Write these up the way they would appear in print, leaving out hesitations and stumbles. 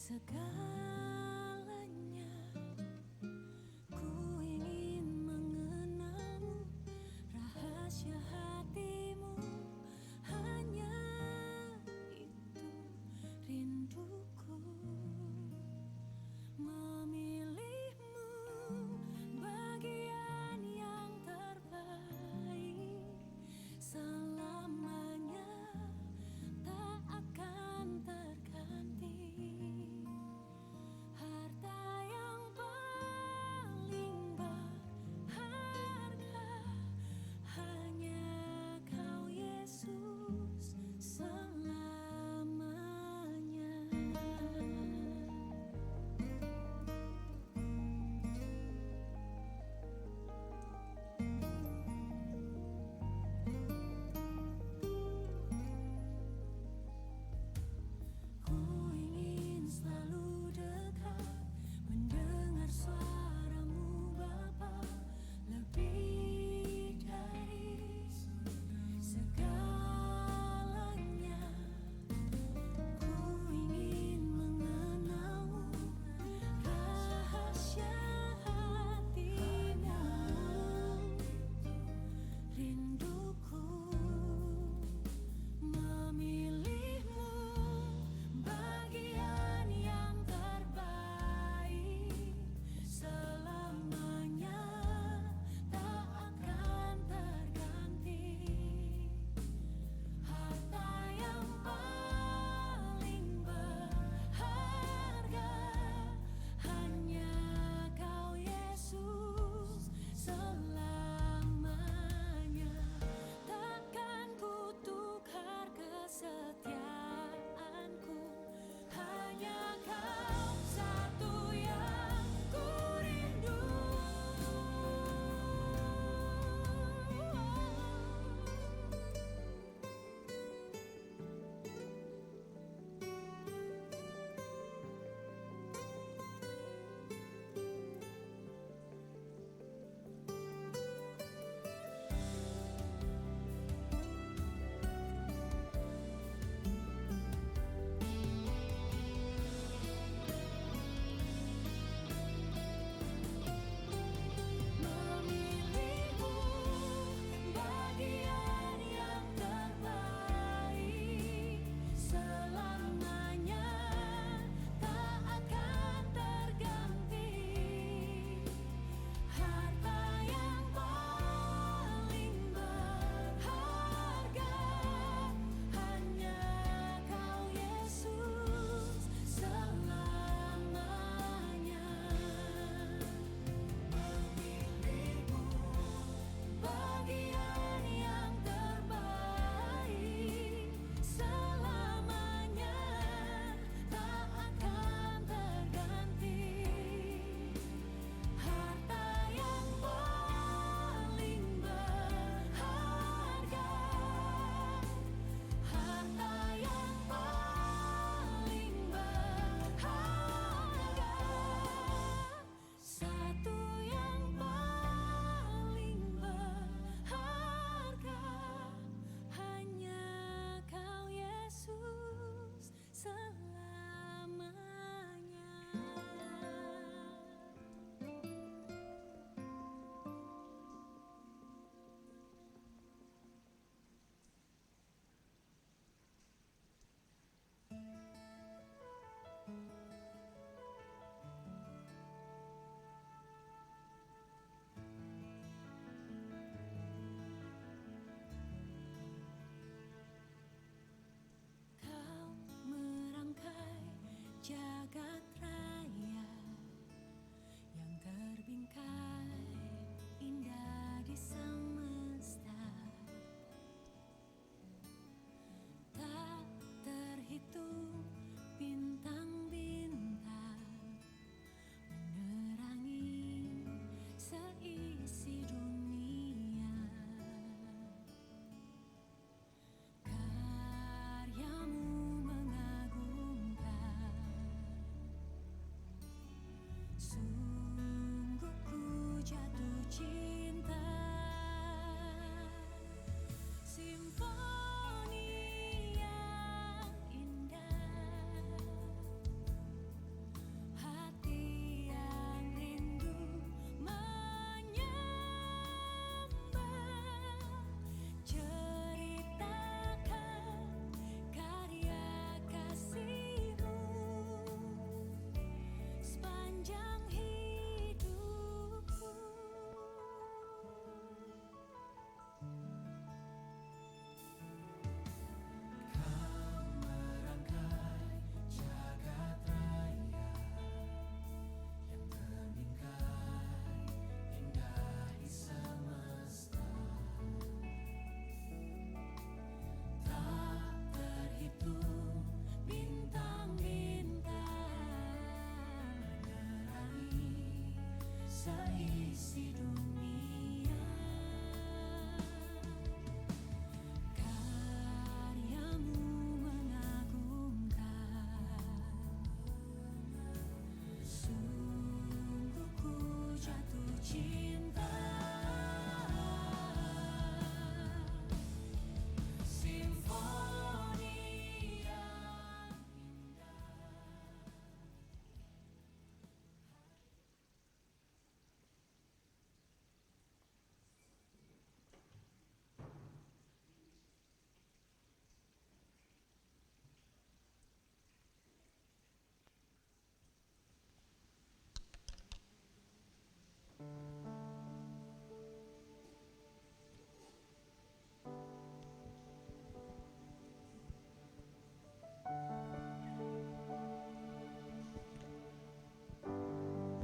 segalanya. Ku ingin mengenalmu, rahasia hatimu, hanya itu rinduku. Memilihmu bagian yang terbaik, selamanya tak akan terganti.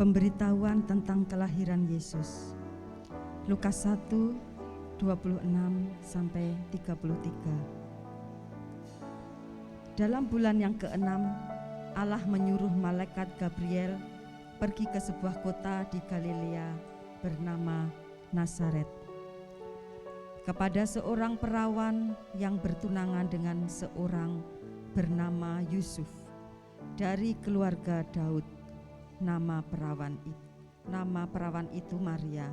Pemberitahuan tentang kelahiran Yesus. Lukas 1, 26 sampai 33. Dalam bulan yang ke-6, Allah menyuruh malaikat Gabriel pergi ke sebuah kota di Galilea bernama Nazaret, kepada seorang perawan yang bertunangan dengan seorang bernama Yusuf dari keluarga Daud. Nama perawan itu Maria.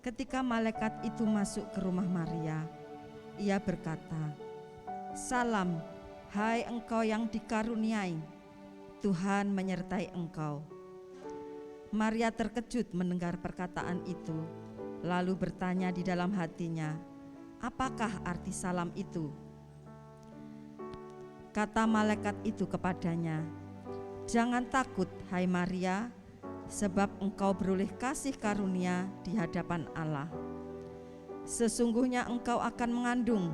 Ketika malaikat itu masuk ke rumah Maria, ia berkata, "Salam, hai engkau yang dikaruniai, Tuhan menyertai engkau." Maria terkejut mendengar perkataan itu, lalu bertanya di dalam hatinya, "Apakah arti salam itu?" Kata malaikat itu kepadanya, "Jangan takut, hai Maria, sebab engkau beroleh kasih karunia di hadapan Allah. Sesungguhnya engkau akan mengandung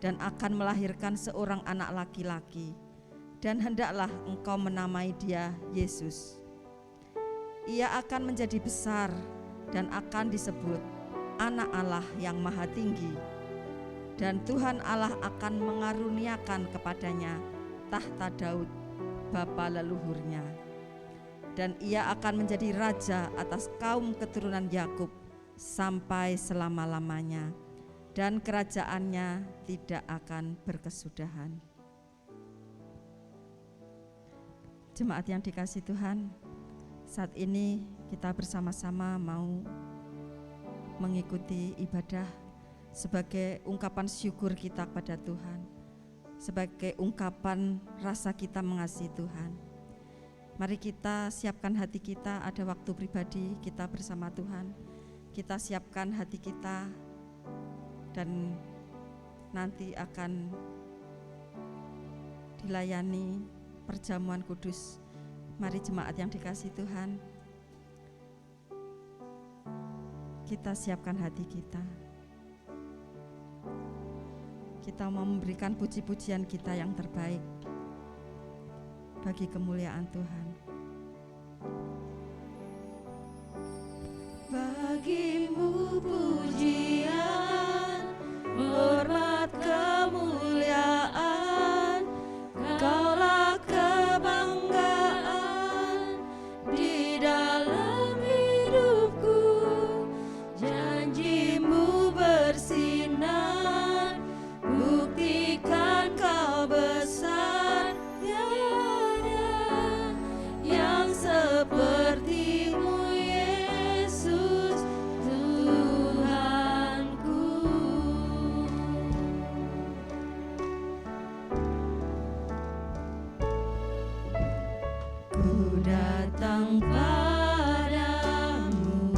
dan akan melahirkan seorang anak laki-laki, dan hendaklah engkau menamai dia Yesus. Ia akan menjadi besar dan akan disebut Anak Allah yang Maha Tinggi, dan Tuhan Allah akan mengaruniakan kepadanya tahta Daud bapa leluhurnya, dan ia akan menjadi raja atas kaum keturunan Yakub sampai selama-lamanya, dan kerajaannya tidak akan berkesudahan." Jemaat yang dikasihi Tuhan, saat ini kita bersama-sama mau mengikuti ibadah sebagai ungkapan syukur kita kepada Tuhan, sebagai ungkapan rasa kita mengasihi Tuhan. Mari kita siapkan hati kita, ada waktu pribadi kita bersama Tuhan. Kita siapkan hati kita dan nanti akan dilayani perjamuan kudus. Mari jemaat yang dikasihi Tuhan, kita siapkan hati kita. Kita mau memberikan puji-pujian kita yang terbaik bagi kemuliaan Tuhan. Bagimu pujian, hormat, kemuliaan, Kaulah kebanggaan di dalam hidupku. Janjimu bersinar, buktikan kau besar. Tiada yang sepertimu, Yesus Tuhanku. Ku datang padamu,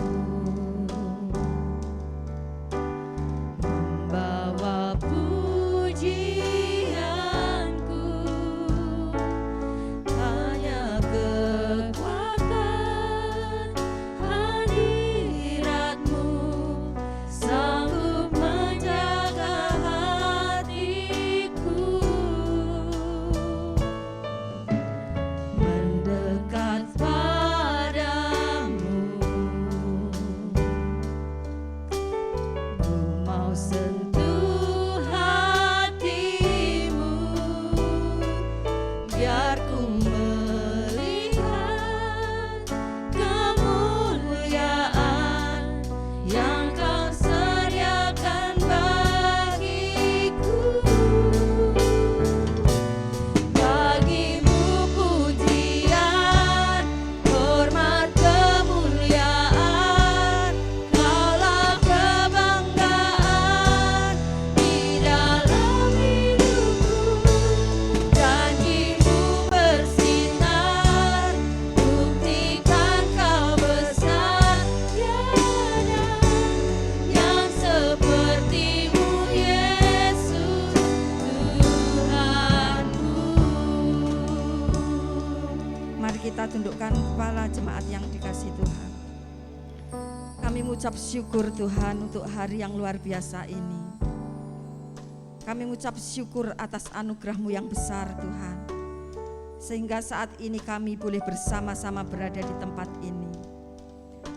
membawa pujianku, hanya kekuatan hadiratmu sanggup menjaga hatiku. Mendekat padamu, ku mau sentuh hatimu, biar ku melihat kemuliaan yang kau sediakan bagiku. Bagimu pujian, hormat, kemuliaan, Kaulah kebanggaan di dalam hidupku. Janjimu bersinar, buktikan kau besar. Tiada yang sepertimu, Yesus Tuhanku. Mari kita tundukkan kepala jemaat yang dikasihi Tuhan. Kami mengucap syukur Tuhan untuk hari yang luar biasa ini. Kami mengucap syukur atas anugerah-Mu yang besar Tuhan. sehingga saat ini kami boleh bersama-sama berada di tempat ini.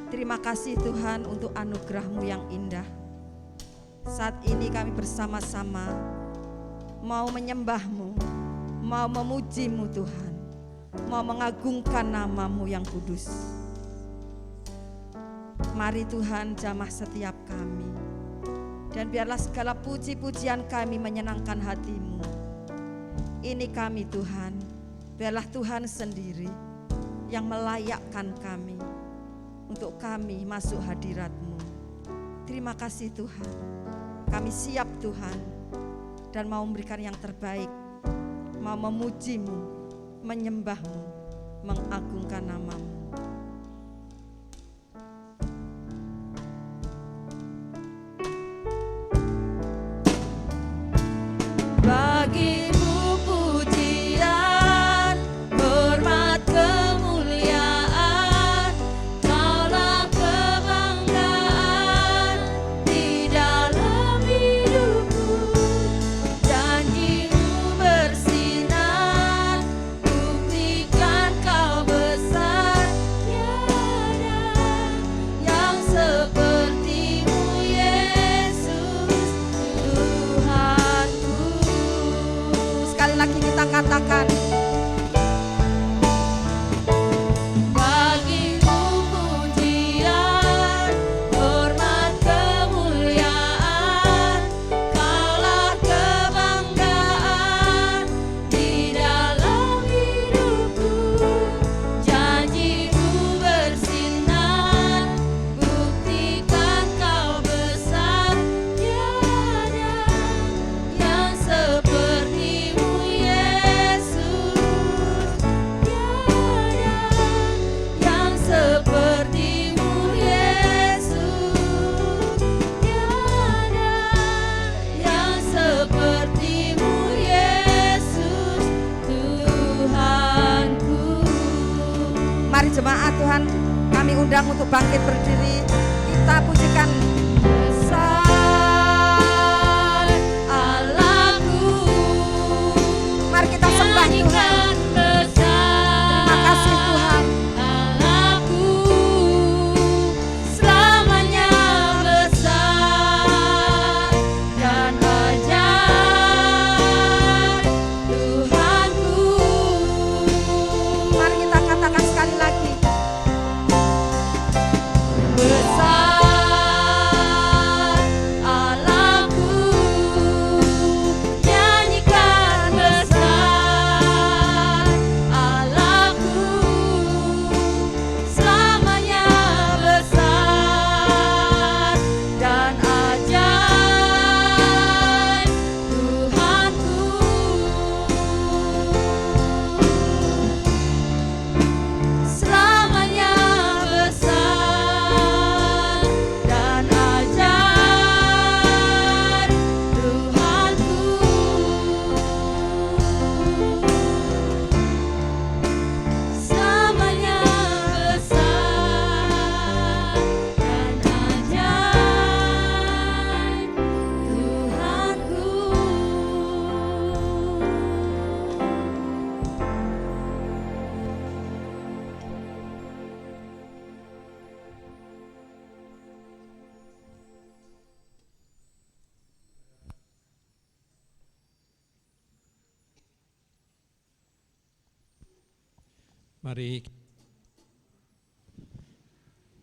Terima kasih Tuhan untuk anugerah-Mu yang indah. Saat ini kami bersama-sama mau menyembah-Mu, mau memuji-Mu Tuhan, mau mengagungkan nama-Mu yang kudus. Mari Tuhan jamah setiap kami, dan biarlah segala puji-pujian kami menyenangkan hati-Mu. Ini kami Tuhan, biarlah Tuhan sendiri yang melayakkan kami untuk kami masuk hadirat-Mu. Terima kasih Tuhan, kami siap Tuhan, dan mau memberikan yang terbaik, mau memuji-Mu, menyembah-Mu, mengagungkan nama-Mu. Bagimu pujian, hormat, kemuliaan, Kaulah kebanggaan di dalam hidupku. Janji-Mu bersinar, buktikan Kau besar. Tiada yang seperti-Mu Yesus, Tuhanku. Sekali lagi kita katakan, Bagimu pujian, hormat, kemuliaan, Kaulah kebanggaan di dalam hidupku. Janji-Mu bersinar, buktikan Kau besar. Tiada yang seperti-Mu Yesus, tiada yang seperti-Mu Yesus, tiada yang seperti-Mu Yesus, Tuhanku. mari jemaat Tuhan, kami undang untuk bangkit berdiri. Kita pujikan Besar Allahku, Mari kita sembah Tuhan. nyanyikan besar. Terima kasih Tuhan. Allahku, selamanya besar dan ajaib, Tuhanku. Mari kita katakan sekali lagi, Besar Allahku, nyanyikan besar Allahku, selamanya besar dan ajaib, Tuhanku. Selamanya besar dan ajaib, Tuhanku. Selamanya besar dan ajaib, Tuhanku. Mari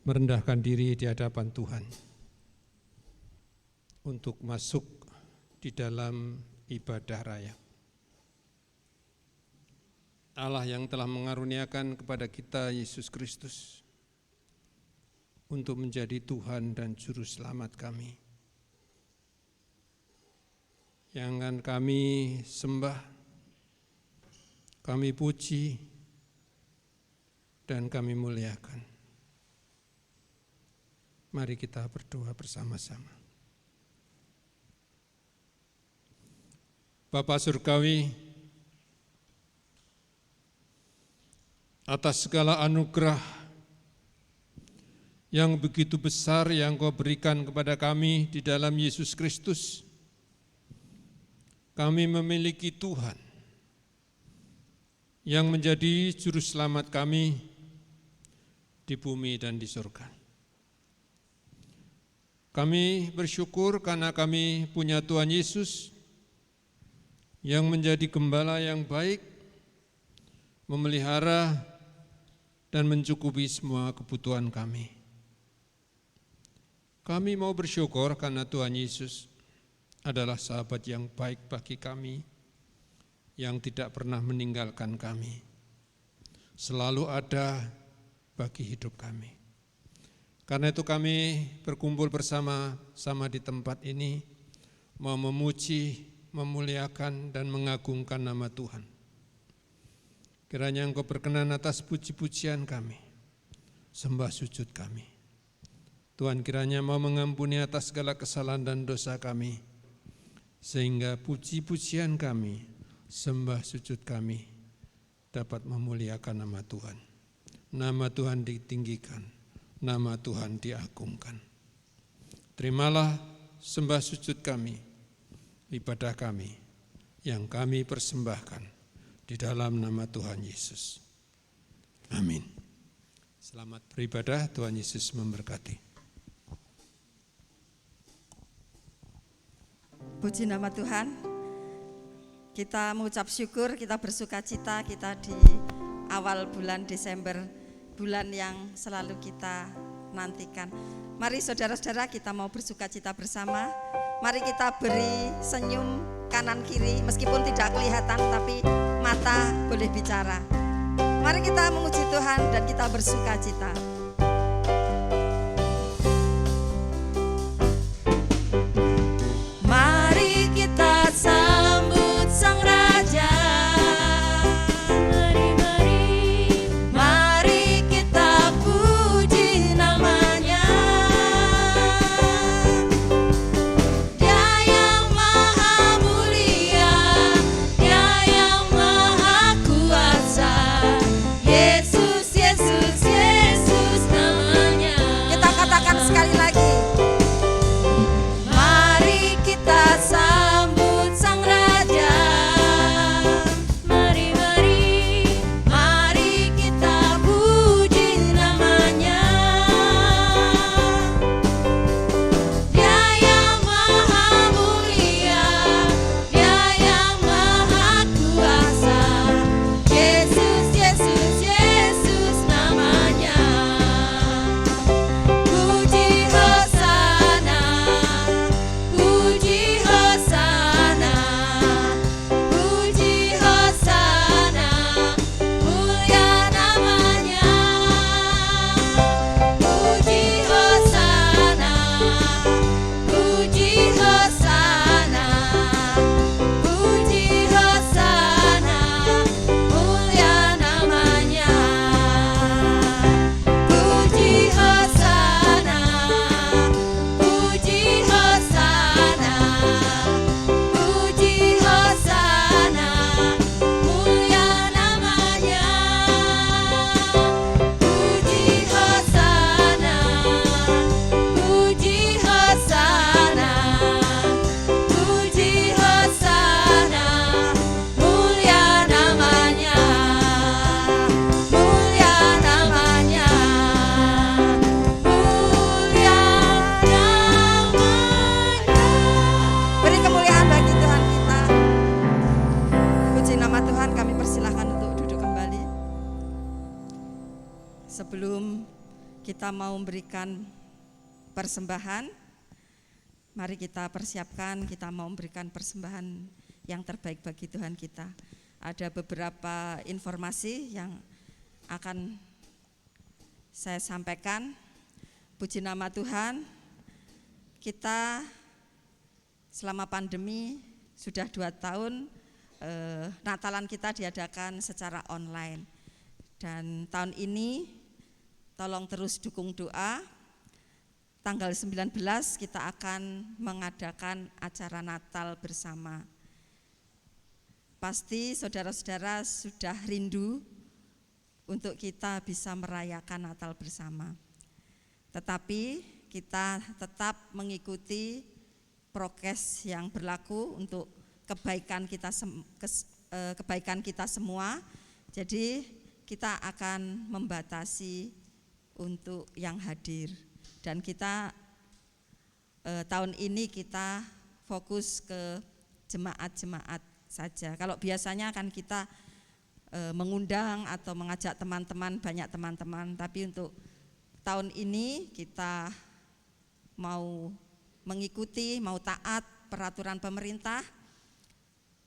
merendahkan diri di hadapan Tuhan untuk masuk di dalam ibadah raya. Allah yang telah mengaruniakan kepada kita Yesus Kristus untuk menjadi Tuhan dan Juru Selamat kami, yang akan kami sembah, kami puji, dan kami muliakan. Mari kita berdoa bersama-sama. Bapa Surgawi, atas segala anugerah yang begitu besar yang Kau berikan kepada kami di dalam Yesus Kristus, kami memiliki Tuhan yang menjadi juru selamat kami di bumi dan di surga. Kami bersyukur karena kami punya Tuhan Yesus yang menjadi gembala yang baik, memelihara dan mencukupi semua kebutuhan kami. Kami mau bersyukur karena Tuhan Yesus adalah sahabat yang baik bagi kami, yang tidak pernah meninggalkan kami, selalu ada bagi hidup kami. Karena itu kami berkumpul bersama-sama di tempat ini, mau memuji, memuliakan dan mengagungkan nama Tuhan. Kiranya Engkau berkenan atas puji-pujian kami, sembah sujud kami. Tuhan kiranya mau mengampuni atas segala kesalahan dan dosa kami, sehingga puji-pujian kami, sembah sujud kami dapat memuliakan nama Tuhan. Nama Tuhan ditinggikan, nama Tuhan diagungkan. Terimalah sembah sujud kami, ibadah kami yang kami persembahkan di dalam nama Tuhan Yesus. Amin. Selamat beribadah, Tuhan Yesus memberkati. Puji nama Tuhan. Kita mengucap syukur, kita bersuka cita, kita di awal bulan Desember, bulan yang selalu kita nantikan. Mari saudara-saudara, kita mau bersuka cita bersama. Mari kita beri senyum kanan kiri, meskipun tidak kelihatan tapi mata boleh bicara. Mari kita memuji Tuhan dan kita bersuka cita. Mari kita sambut Sang Raja. Mari kita puji namanya. Dia yang maha mulia, Dia yang maha kuasa. Yesus, Yesus, Yesus namanya. Kita katakan sekali lagi. Mari kita sambut Sang Raja. Mari, mari, mari kita puji namanya. Dia yang maha mulia, Dia yang maha kuasa. Yesus, Yesus, Yesus namanya. Puji Hosana, puji Hosana, puji Hosana, mulia namanya. Puji Hosana, puji Hosana, puji Hosana, mulia namanya. Puji Hosana, puji Hosana, puji Hosana, mulia namanya. Puji Hosana, puji Hosana, puji Hosana, mulia namanya. Mulia namanya, mulia namanya. Beri kemuliaan bagi Tuhan kita. Puji nama Tuhan, kami persilahkan untuk duduk kembali. Sebelum kita mau memberikan persembahan, mari kita persiapkan, kita mau memberikan persembahan yang terbaik bagi Tuhan kita. Ada beberapa informasi yang akan saya sampaikan. Puji nama Tuhan, kita selama pandemi sudah 2 tahun Natalan kita diadakan secara online. Dan tahun ini tolong terus dukung doa. Tanggal 19 kita akan mengadakan acara Natal bersama. Pasti saudara-saudara sudah rindu untuk kita bisa merayakan Natal bersama. Tetapi kita tetap mengikuti prokes yang berlaku untuk kebaikan kita semua. Jadi kita akan membatasi untuk yang hadir, dan kita tahun ini kita fokus ke jemaat-jemaat saja. Kalau biasanya kan kita mengundang atau mengajak teman-teman, banyak teman-teman, tapi untuk tahun ini kita mau mengikuti, mau taat peraturan pemerintah,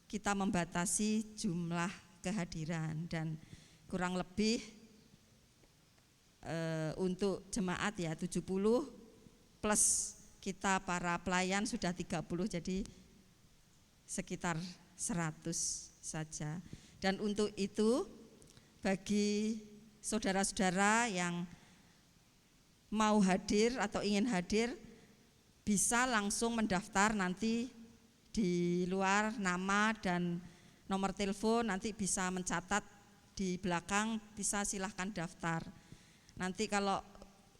kita membatasi jumlah kehadiran, dan kurang lebih untuk jemaat ya 70 plus kita para pelayan sudah 30, jadi sekitar 100 saja. Dan untuk itu bagi saudara-saudara yang mau hadir atau ingin hadir, bisa langsung mendaftar nanti di luar nama dan nomor telepon, nanti bisa mencatat di belakang, bisa silahkan daftar. Nanti kalau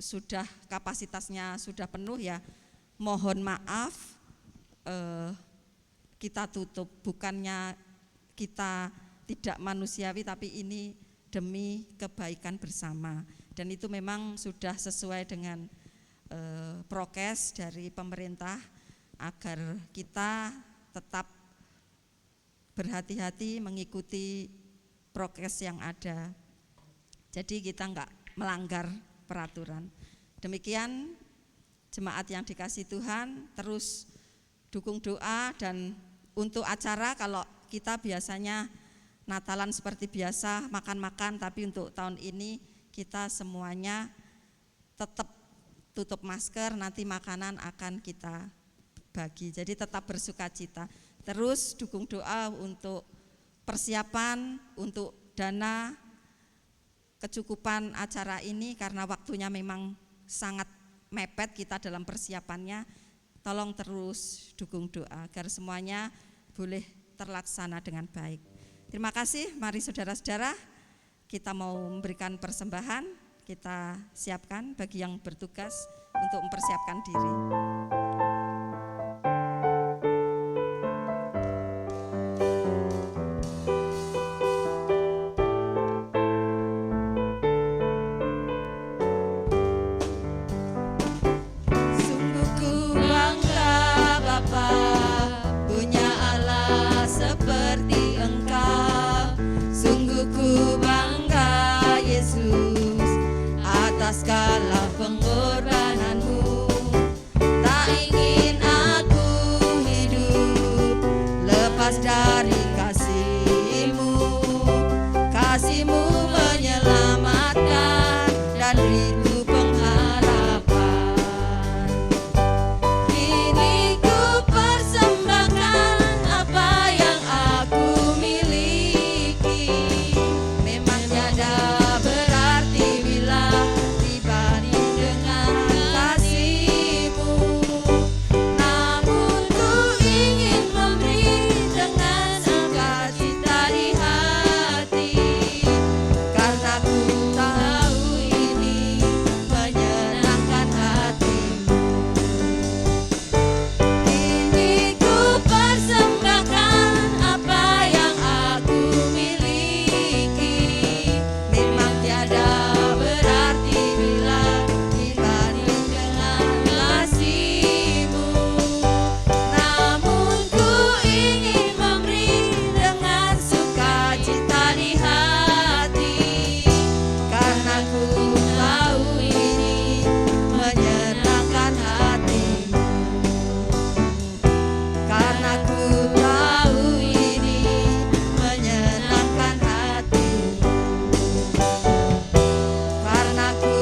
sudah kapasitasnya sudah penuh ya mohon maaf kita tutup, bukannya kita tidak manusiawi, tapi ini demi kebaikan bersama, dan itu memang sudah sesuai dengan prokes dari pemerintah agar kita tetap berhati-hati mengikuti prokes yang ada. Jadi kita enggak melanggar peraturan. Demikian jemaat yang dikasih Tuhan, terus dukung doa. Dan untuk acara, kalau kita biasanya Natalan seperti biasa makan-makan, tapi untuk tahun ini kita semuanya tetap tutup masker, nanti makanan akan kita bagi. Jadi tetap bersukacita. Terus dukung doa untuk persiapan, untuk dana kecukupan acara ini, karena waktunya memang sangat mepet kita dalam persiapannya. Tolong terus dukung doa agar semuanya boleh terlaksana dengan baik. Terima kasih. Mari saudara-saudara, kita mau memberikan persembahan. Kita siapkan bagi yang bertugas untuk mempersiapkan diri. Sungguh ku bangga Bapa, punya Allah seperti Engkau. Sungguh ku bangga Yesus atas segala pengorbananmu. Tak ingin aku hidup lepas dari kasih-Mu. Kasih-Mu menyelamatkan dan itu pengharapan. Kini ku persembahkan apa yang aku miliki. Memang tiada berarti bila dibanding dengan kasih-Mu. Namun ku ingin memberi dengan sukacita di hati, karena ku tahu ini menyenangkan hati-Mu. Kini ku persembahkan apa yang aku miliki. Memang tiada berarti bila dibanding dengan kasih-Mu. Namun ku ingin memberi dengan sukacita di hati, karena ku tahu ini menyenangkan hati-Mu. Karena ku tahu ini menyenangkan hati-Mu. Karena ku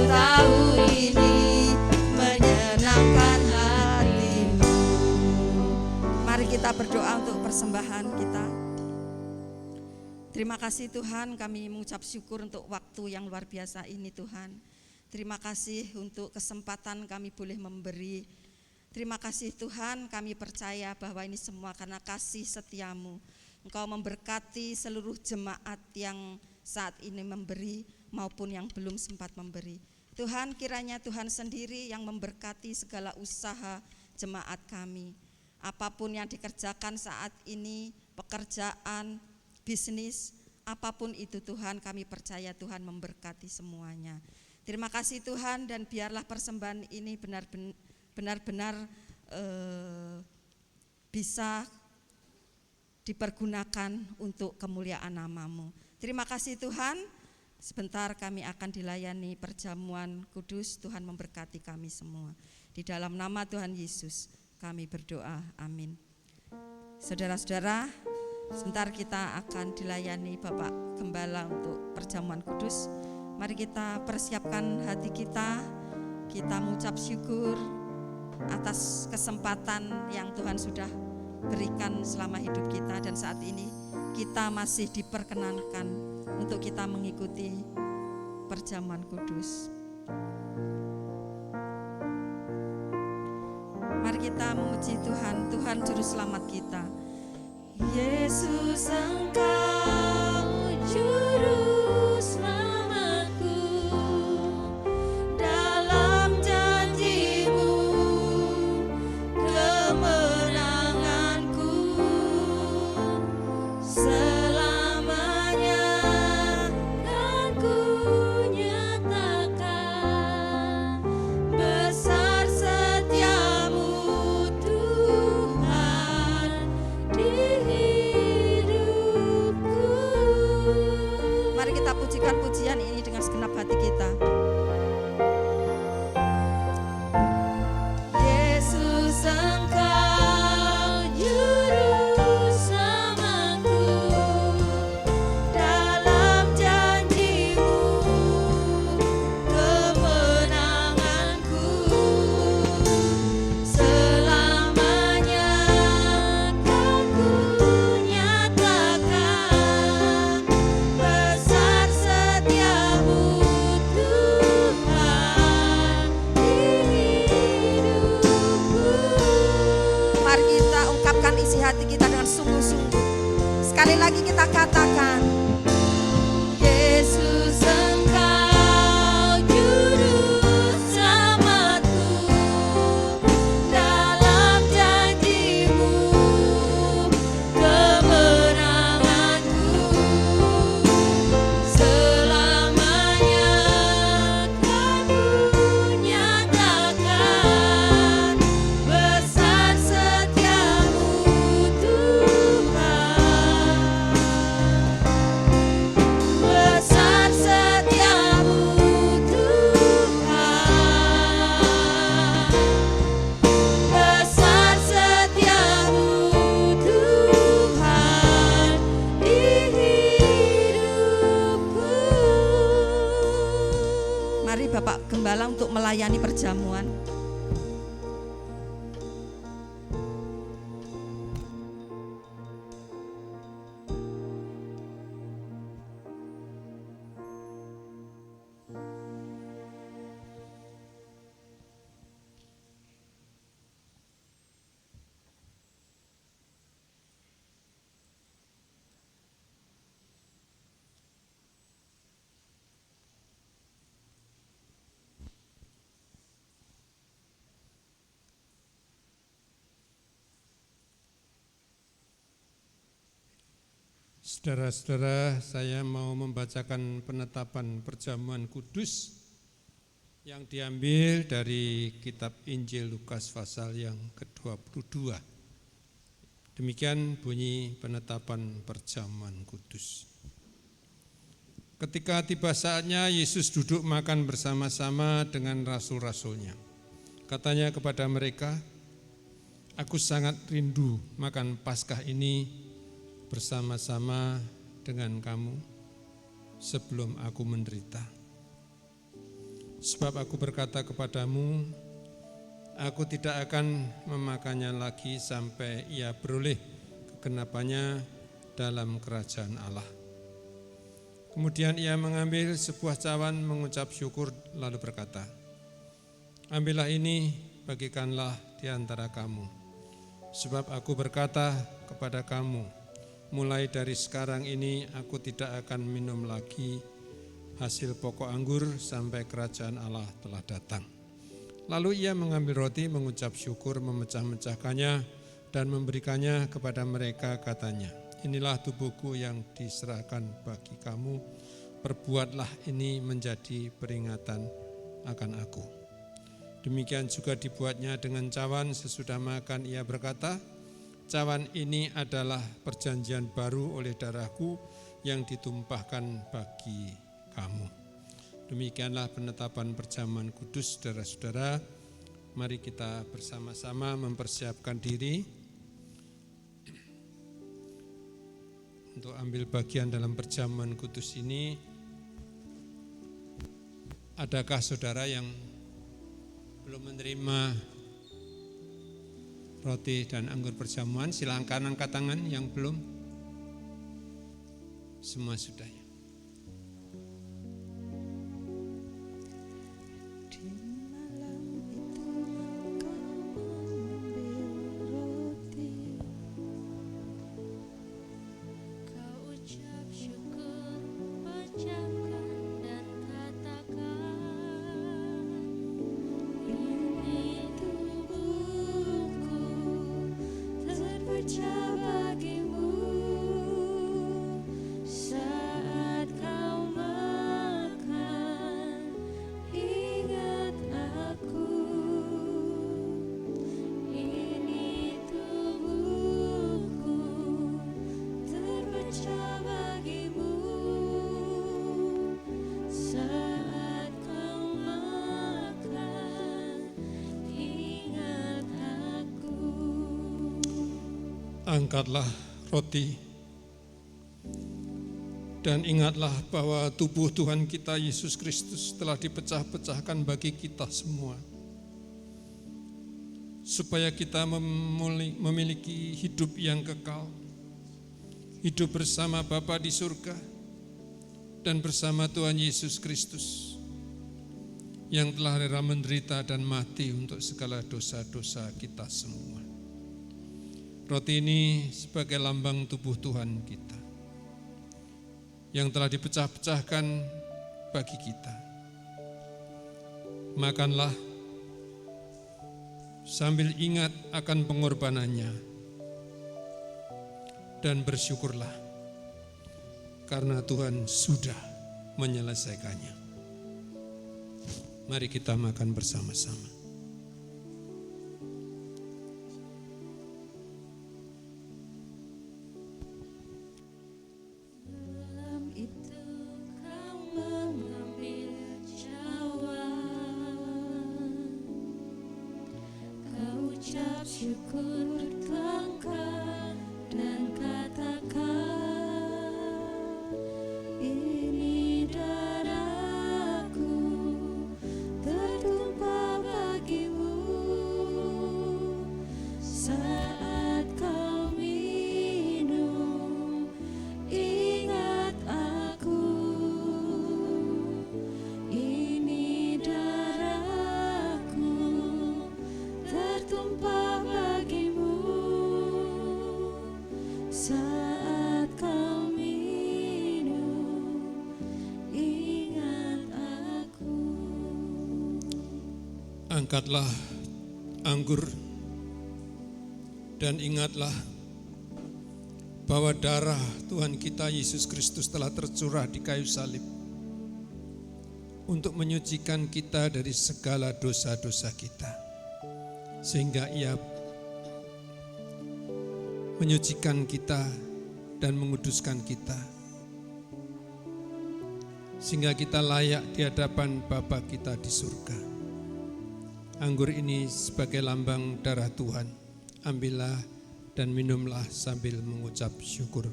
tahu ini menyenangkan hati-Mu. Mari kita berdoa untuk persembahan kita. Terima kasih Tuhan, kami mengucap syukur untuk waktu yang luar biasa ini Tuhan. Terima kasih untuk kesempatan kami boleh memberi. Terima kasih Tuhan, kami percaya bahwa ini semua karena kasih setia-Mu. Engkau memberkati seluruh jemaat yang saat ini memberi maupun yang belum sempat memberi. Tuhan, kiranya Tuhan sendiri yang memberkati segala usaha jemaat kami. Apapun yang dikerjakan saat ini, pekerjaan, bisnis, apapun itu Tuhan, kami percaya Tuhan memberkati semuanya. Terima kasih Tuhan, dan biarlah persembahan ini benar-benar bisa dipergunakan untuk kemuliaan nama-Mu. Terima kasih Tuhan. Sebentar kami akan dilayani perjamuan kudus. Tuhan memberkati kami semua. Di dalam nama Tuhan Yesus kami berdoa, amin. Saudara-saudara, sebentar kita akan dilayani Bapak Gembala untuk perjamuan kudus. Mari kita persiapkan hati kita mengucap syukur atas kesempatan yang Tuhan sudah berikan selama hidup kita, dan saat ini kita masih diperkenankan untuk kita mengikuti perjamuan kudus. Mari kita memuji Tuhan, Tuhan Juru Selamat kita. Yesus, Engkau Juru Selamatku, dalam janji-Mu kemenanganku, selamanya kan ku nyatakan besar setiamu Tuhan di hidupku. Mari kita pujikan pujian ini dengan segenap hati kita. Yesus, Engkau Juru Selamatku, dalam janji-Mu kemenanganku, selamanya kan ku nyatakan besar setiamu Tuhan di hidupku. Mari kita ungkapkan isi hati kita dengan sungguh-sungguh. Sekali lagi kita katakan, Yesus, Engkau Juru Selamatku, dalam janji-Mu kemenanganku, selamanya kan ku nyatakan besar setiamu Tuhan, besar setiamu Tuhan, besar setiamu Tuhan di hidupku. mari Bapak Gembala untuk melayani perjamuan. Saudara-saudara, saya mau membacakan penetapan perjamuan kudus yang diambil dari kitab Injil Lukas pasal yang ke-22. Demikian bunyi penetapan perjamuan kudus. Ketika tiba saatnya, Yesus duduk makan bersama-sama dengan rasul-rasulnya. Katanya kepada mereka, "Aku sangat rindu makan Paskah ini bersama-sama dengan kamu sebelum aku menderita. Sebab aku berkata kepadamu, aku tidak akan memakannya lagi sampai ia beroleh kegenapannya dalam kerajaan Allah." Kemudian ia mengambil sebuah cawan, mengucap syukur, lalu berkata, "Ambillah ini, bagikanlah di antara kamu. Sebab aku berkata kepada kamu, mulai dari sekarang ini aku tidak akan minum lagi hasil pokok anggur sampai kerajaan Allah telah datang." Lalu ia mengambil roti, mengucap syukur, memecah-mecahkannya dan memberikannya kepada mereka, katanya, inilah tubuhku yang diserahkan bagi kamu, perbuatlah ini menjadi peringatan akan aku. Demikian juga dibuatnya dengan cawan sesudah makan. Ia berkata, cawan ini adalah perjanjian baru oleh darahku yang ditumpahkan bagi kamu. Demikianlah penetapan perjamuan kudus, saudara-saudara. Mari kita bersama-sama mempersiapkan diri untuk ambil bagian dalam perjamuan kudus ini. Adakah saudara yang belum menerima roti dan anggur perjamuan? Silakan angkat tangan yang belum. Semua sudah ya. Angkatlah roti dan ingatlah bahwa tubuh Tuhan kita Yesus Kristus telah dipecah-pecahkan bagi kita semua, supaya kita memiliki hidup yang kekal, hidup bersama Bapa di surga dan bersama Tuhan Yesus Kristus yang telah rela menderita dan mati untuk segala dosa-dosa kita semua. Roti ini sebagai lambang tubuh Tuhan kita yang telah dipecah-pecahkan bagi kita. Makanlah sambil ingat akan pengorbanannya dan bersyukurlah karena Tuhan sudah menyelesaikannya. Mari kita makan bersama-sama. Syukur tuangkan dan katakan, ini darahku tertumpah bagimu. Saat kau minum, ingat aku. Ini darahku tertumpah bagimu. Saat kau minum, ingat aku. Angkatlah anggur dan ingatlah bahwa darah Tuhan kita Yesus Kristus telah tercurah di kayu salib untuk menyucikan kita dari segala dosa-dosa kita, sehingga Ia menyucikan kita dan menguduskan kita, sehingga kita layak di hadapan Bapa kita di surga. Anggur ini sebagai lambang darah Tuhan. Ambillah dan minumlah sambil mengucap syukur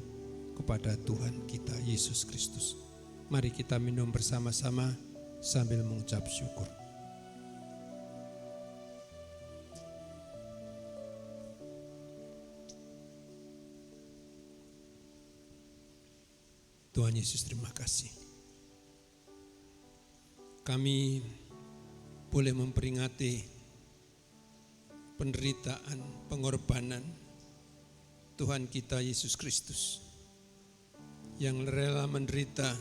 kepada Tuhan kita Yesus Kristus. Mari kita minum bersama-sama sambil mengucap syukur. Tuhan Yesus, terima kasih. Kami boleh memperingati penderitaan, pengorbanan Tuhan kita Yesus Kristus yang rela menderita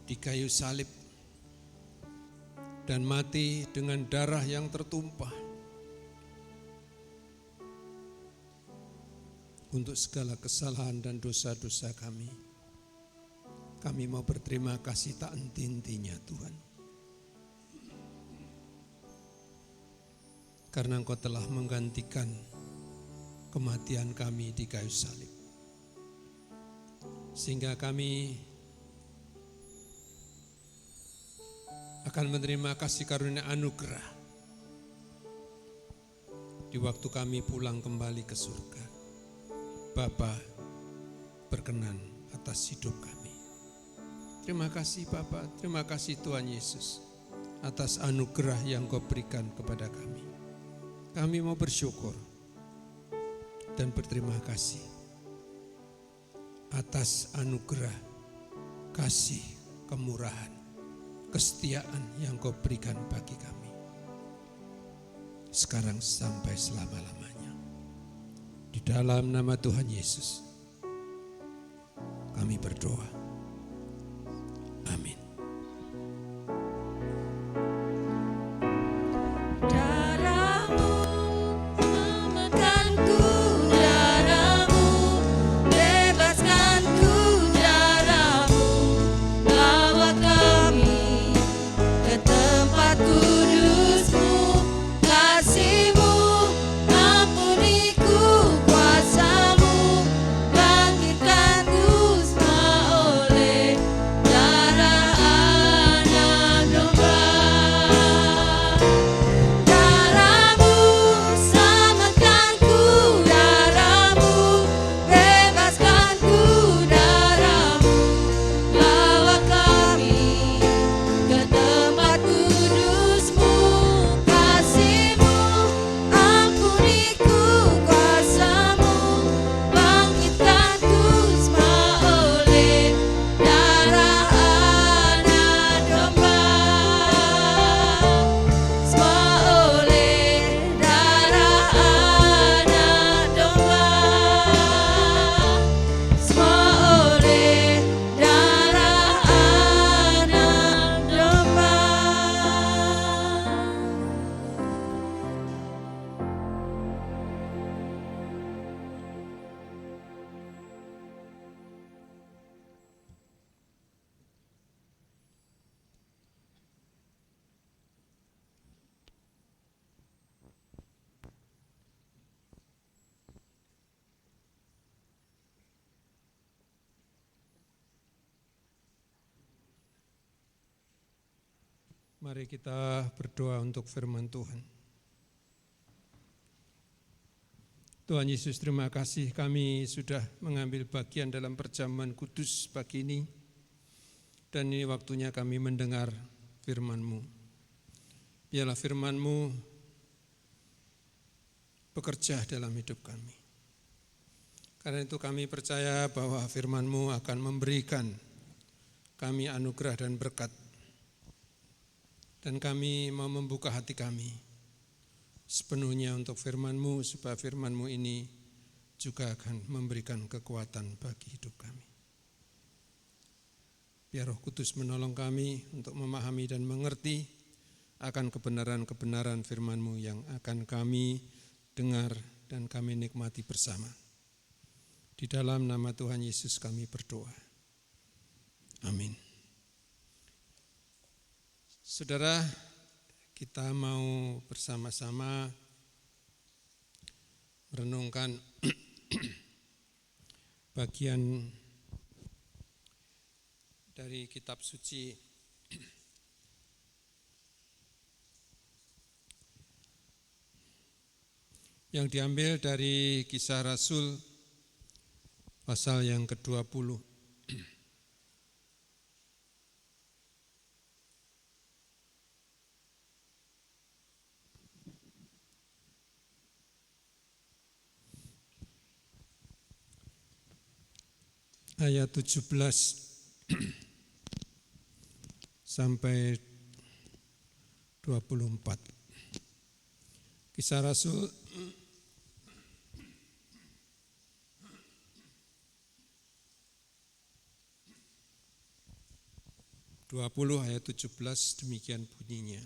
di kayu salib dan mati dengan darah yang tertumpah untuk segala kesalahan dan dosa-dosa kami. Kami mau berterima kasih tak henti-hentinya Tuhan. Karena Engkau telah menggantikan kematian kami di kayu salib. Sehingga kami akan menerima kasih karunia anugerah di waktu kami pulang kembali ke surga. Bapa berkenan atas hidup kami. Terima kasih Bapa, terima kasih Tuhan Yesus atas anugerah yang Kau berikan kepada kami. Kami mau bersyukur dan berterima kasih atas anugerah, kasih, kemurahan, kesetiaan yang Kau berikan bagi kami. Sekarang sampai selama-lamanya. Di dalam nama Tuhan Yesus, kami berdoa. Amin. Mari kita berdoa untuk firman Tuhan. Tuhan Yesus, terima kasih kami sudah mengambil bagian dalam perjamuan kudus pagi ini. Dan ini waktunya kami mendengar firman-Mu. Biarlah firman-Mu bekerja dalam hidup kami. Karena itu kami percaya bahwa firman-Mu akan memberikan kami anugerah dan berkat. Dan kami mau membuka hati kami sepenuhnya untuk firman-Mu, supaya firman-Mu ini juga akan memberikan kekuatan bagi hidup kami. Biar Roh Kudus menolong kami untuk memahami dan mengerti akan kebenaran-kebenaran firman-Mu yang akan kami dengar dan kami nikmati bersama. Di dalam nama Tuhan Yesus kami berdoa. Amin. Saudara, kita mau bersama-sama merenungkan bagian dari kitab suci yang diambil dari Kisah Rasul pasal yang ke-20. Ayat 17 sampai 24. Kisah Rasul ayat 17 demikian bunyinya.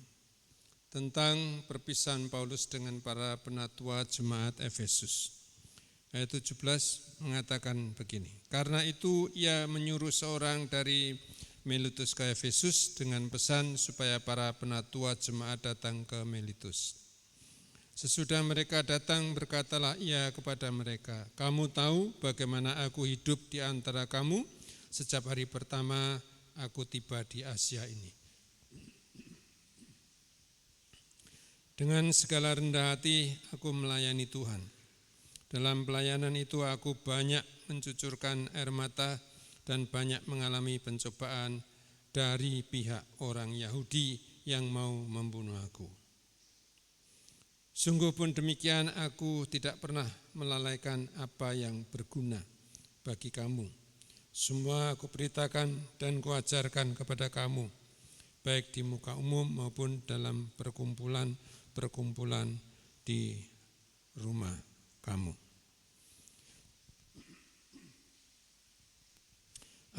Tentang perpisahan Paulus dengan para penatua jemaat Efesus. ayat 17 mengatakan begini. Karena itu ia menyuruh seorang dari Miletus ke Efesus dengan pesan supaya para penatua jemaat datang ke Miletus. Sesudah mereka datang, berkatalah ia kepada mereka, kamu tahu bagaimana aku hidup di antara kamu sejak hari pertama aku tiba di Asia ini. Dengan segala rendah hati aku melayani Tuhan. Dalam pelayanan itu aku banyak mencucurkan air mata dan banyak mengalami pencobaan dari pihak orang Yahudi yang mau membunuh aku. Sungguh pun demikian, aku tidak pernah melalaikan apa yang berguna bagi kamu. Semua aku beritakan dan kuajarkan kepada kamu, baik di muka umum maupun dalam perkumpulan di rumah kamu.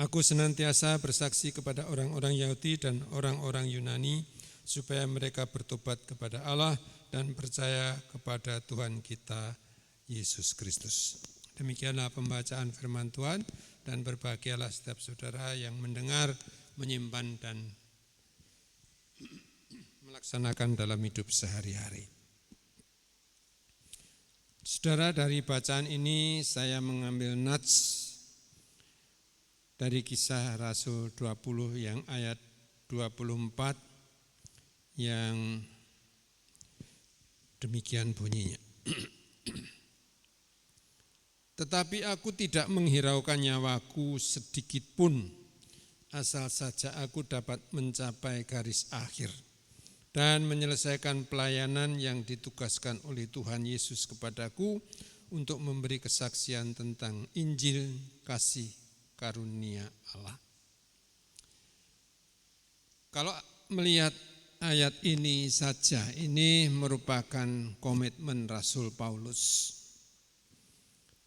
Aku senantiasa bersaksi kepada orang-orang Yahudi dan orang-orang Yunani supaya mereka bertobat kepada Allah dan percaya kepada Tuhan kita Yesus Kristus. Demikianlah pembacaan firman Tuhan, dan berbahagialah setiap saudara yang mendengar, menyimpan dan melaksanakan dalam hidup sehari-hari. Saudara, dari bacaan ini saya mengambil nats dari Kisah Rasul 20 yang ayat 24 yang demikian bunyinya. Tetapi aku tidak menghiraukan nyawaku sedikit pun, asal saja aku dapat mencapai garis akhir dan menyelesaikan pelayanan yang ditugaskan oleh Tuhan Yesus kepadaku untuk memberi kesaksian tentang Injil kasih karunia Allah. Kalau melihat ayat ini saja, ini merupakan komitmen Rasul Paulus,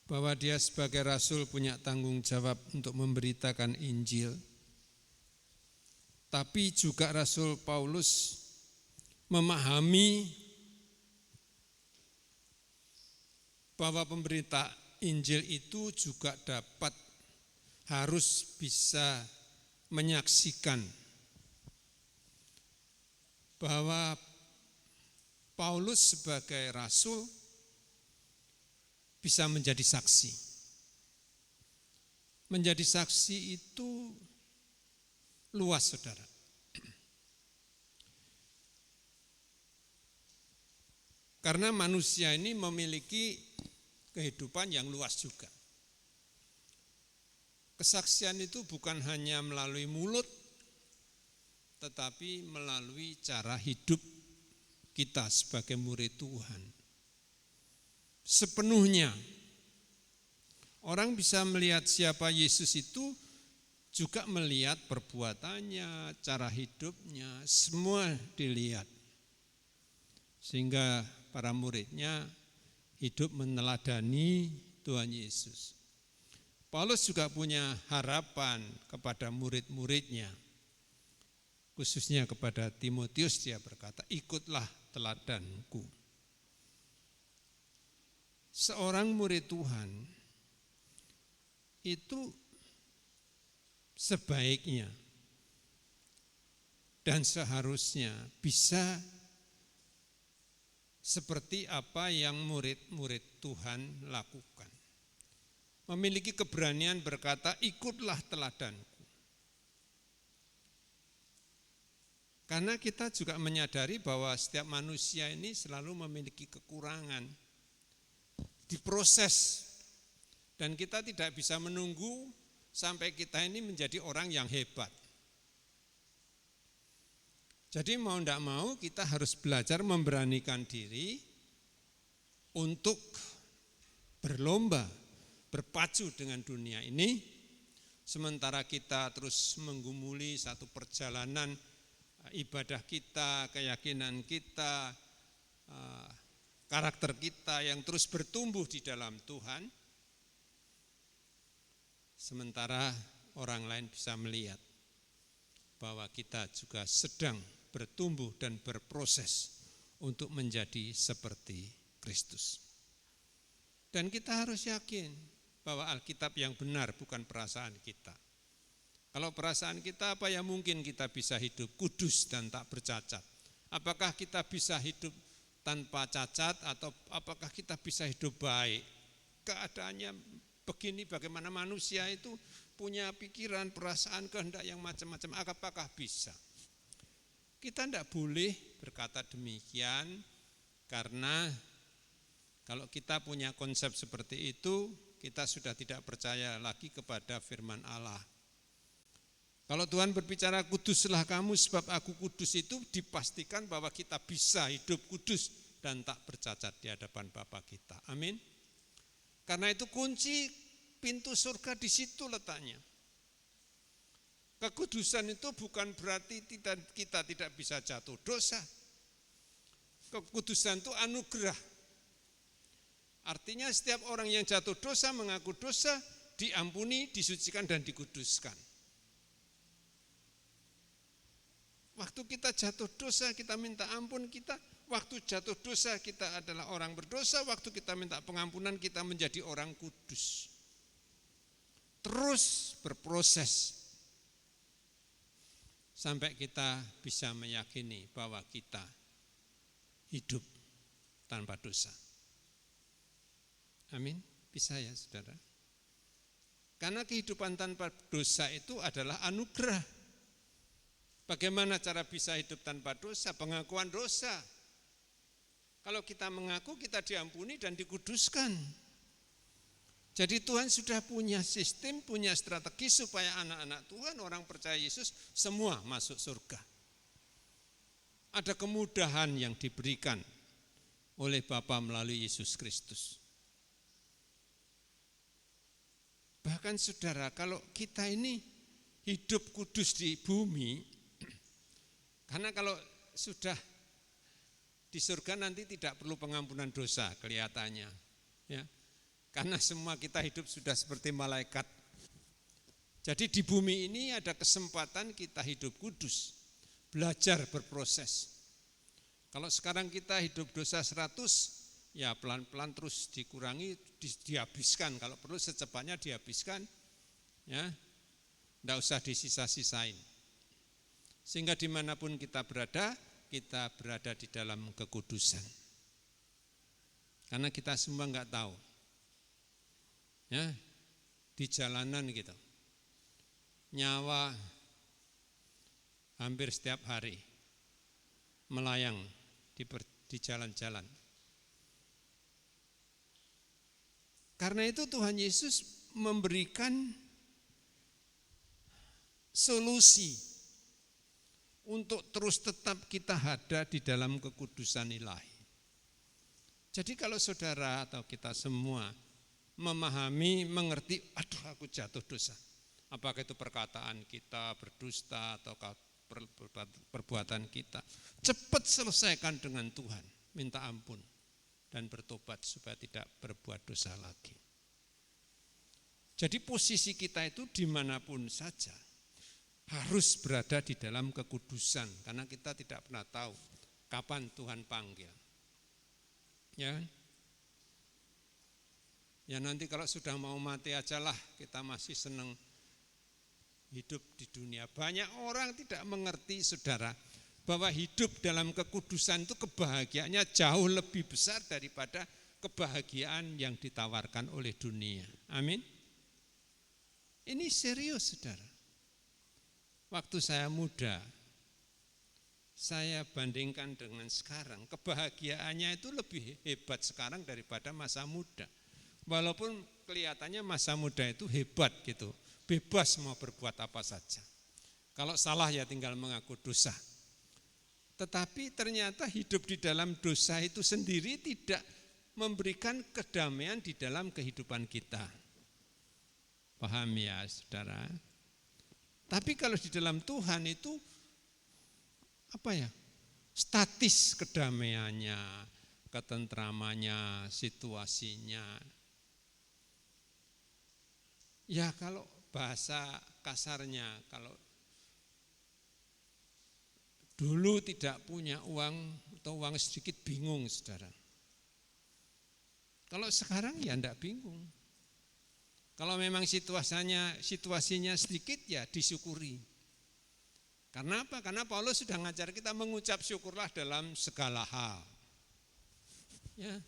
bahwa dia sebagai rasul punya tanggung jawab untuk memberitakan Injil. Tapi juga Rasul Paulus memahami bahwa pemberita Injil itu juga harus bisa menyaksikan bahwa Paulus sebagai rasul bisa menjadi saksi. Menjadi saksi itu luas, saudara. Karena manusia ini memiliki kehidupan yang luas juga. Kesaksian itu bukan hanya melalui mulut, tetapi melalui cara hidup kita sebagai murid Tuhan. Sepenuhnya orang bisa melihat siapa Yesus itu juga melihat perbuatannya, cara hidupnya, semua dilihat. Sehingga para muridnya hidup meneladani Tuhan Yesus. Paulus juga punya harapan kepada murid-muridnya, khususnya kepada Timotius. Dia berkata, ikutlah teladanku. Seorang murid Tuhan itu sebaiknya dan seharusnya bisa seperti apa yang murid-murid Tuhan lakukan. Memiliki keberanian berkata, ikutlah teladanku. Karena kita juga menyadari bahwa setiap manusia ini selalu memiliki kekurangan, diproses, dan kita tidak bisa menunggu sampai kita ini menjadi orang yang hebat. Jadi mau tidak mau kita harus belajar memberanikan diri untuk berlomba, berpacu dengan dunia ini, sementara kita terus menggumuli satu perjalanan ibadah kita, keyakinan kita, karakter kita yang terus bertumbuh di dalam Tuhan, sementara orang lain bisa melihat bahwa kita juga sedang bertumbuh dan berproses untuk menjadi seperti Kristus. Dan kita harus yakin bahwa Alkitab yang benar bukan perasaan kita. Kalau perasaan kita, apa yang mungkin kita bisa hidup kudus dan tak bercacat? Apakah kita bisa hidup tanpa cacat atau apakah kita bisa hidup baik? Keadaannya begini, bagaimana manusia itu punya pikiran, perasaan, kehendak yang macam-macam. Apakah bisa? Kita tidak boleh berkata demikian, karena kalau kita punya konsep seperti itu, kita sudah tidak percaya lagi kepada firman Allah. Kalau Tuhan berbicara kuduslah kamu sebab aku kudus, itu dipastikan bahwa kita bisa hidup kudus dan tak bercacat di hadapan Bapa kita. Amin. Karena itu kunci pintu surga di situ letaknya. Kekudusan itu bukan berarti kita tidak bisa jatuh dosa. Kekudusan itu anugerah. Artinya setiap orang yang jatuh dosa, mengaku dosa, diampuni, disucikan dan dikuduskan. Waktu kita jatuh dosa, kita minta ampun, waktu jatuh dosa kita adalah orang berdosa, waktu kita minta pengampunan kita menjadi orang kudus. Terus berproses sampai kita bisa meyakini bahwa kita hidup tanpa dosa. Amin, bisa ya saudara? Karena kehidupan tanpa dosa itu adalah anugerah. Bagaimana cara bisa hidup tanpa dosa? Pengakuan dosa. Kalau kita mengaku, kita diampuni dan dikuduskan. Jadi Tuhan sudah punya sistem, punya strategi supaya anak-anak Tuhan, orang percaya Yesus, semua masuk surga. Ada kemudahan yang diberikan oleh Bapa melalui Yesus Kristus. Bahkan saudara, kalau kita ini hidup kudus di bumi, karena kalau sudah di surga nanti tidak perlu pengampunan dosa kelihatannya, ya. Karena semua kita hidup sudah seperti malaikat. Jadi di bumi ini ada kesempatan kita hidup kudus, belajar berproses. Kalau sekarang kita hidup dosa 100, ya pelan-pelan terus dikurangi, dihabiskan. Kalau perlu secepatnya dihabiskan, ya, tidak usah disisa-sisain. Sehingga dimanapun kita berada di dalam kekudusan. Karena kita semua enggak tahu, ya, di jalanan gitu, nyawa hampir setiap hari melayang di jalan-jalan. Karena itu Tuhan Yesus memberikan solusi untuk terus tetap kita ada di dalam kekudusan ilahi. Jadi kalau saudara atau kita semua memahami, mengerti, aduh aku jatuh dosa. Apakah itu perkataan kita, berdusta, atau perbuatan kita. Cepat selesaikan dengan Tuhan, minta ampun dan bertobat supaya tidak berbuat dosa lagi. Jadi posisi kita itu dimanapun saja harus berada di dalam kekudusan, karena kita tidak pernah tahu kapan Tuhan panggil. Ya nanti kalau sudah mau mati ajalah, kita masih senang hidup di dunia. Banyak orang tidak mengerti saudara, bahwa hidup dalam kekudusan itu kebahagiaannya jauh lebih besar daripada kebahagiaan yang ditawarkan oleh dunia. Amin. Ini serius saudara. Waktu saya muda, saya bandingkan dengan sekarang, kebahagiaannya itu lebih hebat sekarang daripada masa muda. Walaupun kelihatannya masa muda itu hebat gitu, bebas mau berbuat apa saja. Kalau salah ya tinggal mengaku dosa. Tetapi ternyata hidup di dalam dosa itu sendiri tidak memberikan kedamaian di dalam kehidupan kita. Paham ya saudara? Tapi kalau di dalam Tuhan itu statis kedamaiannya, ketentramannya, situasinya. Ya kalau bahasa kasarnya, kalau dulu tidak punya uang atau uang sedikit bingung saudara. Kalau sekarang ya enggak bingung. Kalau memang situasinya sedikit ya disyukuri. Karena apa? Karena Paulus sudah ngajar kita mengucap syukurlah dalam segala hal. Ya.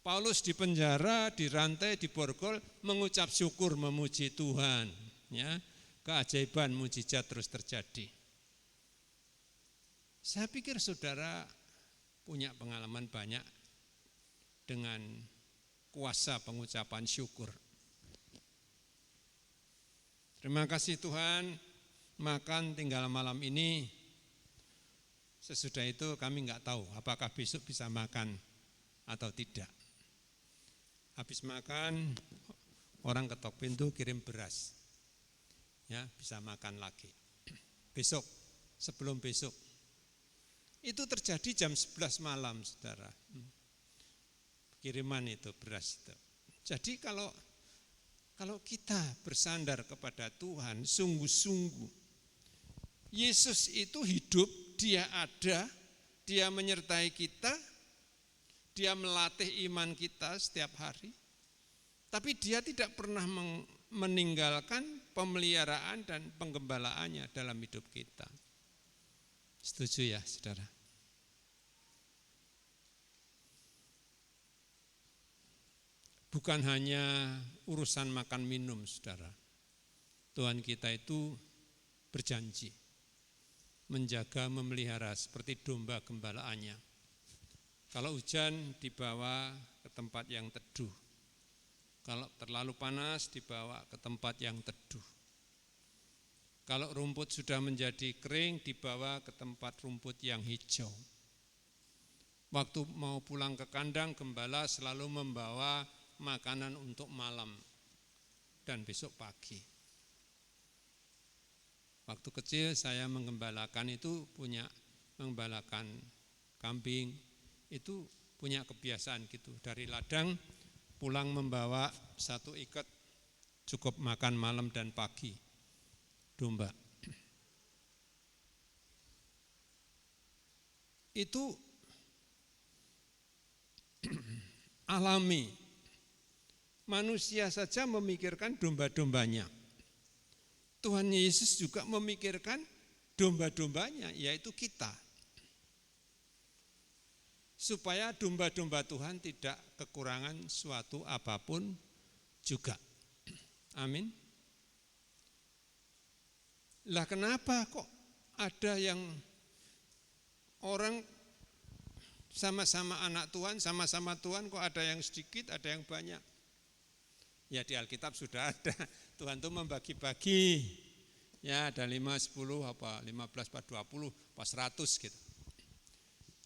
Paulus di penjara, dirantai, diborgol, mengucap syukur, memuji Tuhan. Ya. Keajaiban, mujizat terus terjadi. Saya pikir saudara punya pengalaman banyak dengan kuasa pengucapan syukur. Terima kasih Tuhan, makan tinggal malam ini. Sesudah itu kami enggak tahu apakah besok bisa makan atau tidak. Habis makan, orang ketok pintu kirim beras. Ya, bisa makan lagi. Besok, sebelum besok. Itu terjadi jam 11 malam, saudara. Kiriman itu, beras itu. Jadi kalau kita bersandar kepada Tuhan, sungguh-sungguh, Yesus itu hidup, dia ada, dia menyertai kita, dia melatih iman kita setiap hari. Tapi dia tidak pernah meninggalkan pemeliharaan dan penggembalaannya dalam hidup kita. Setuju ya, saudara? Bukan hanya urusan makan minum, saudara. Tuhan kita itu berjanji menjaga, memelihara seperti domba gembalaannya. Kalau hujan dibawa ke tempat yang teduh. Kalau terlalu panas dibawa ke tempat yang teduh. Kalau rumput sudah menjadi kering dibawa ke tempat rumput yang hijau. Waktu mau pulang ke kandang, gembala selalu membawa makanan untuk malam dan besok pagi. Waktu kecil saya menggembalakan itu menggembalakan kambing, itu punya kebiasaan gitu. Dari ladang pulang membawa satu ikat cukup makan malam dan pagi domba. Itu alami. Manusia saja memikirkan domba-dombanya. Tuhan Yesus juga memikirkan domba-dombanya, yaitu kita. Supaya domba-domba Tuhan tidak kekurangan suatu apapun juga. Amin. Lah kenapa kok ada yang orang sama-sama anak Tuhan, sama-sama Tuhan kok ada yang sedikit, ada yang banyak? Ya di Alkitab sudah ada, Tuhan itu membagi-bagi, ya ada 5, 10, 15, 20, 100 gitu.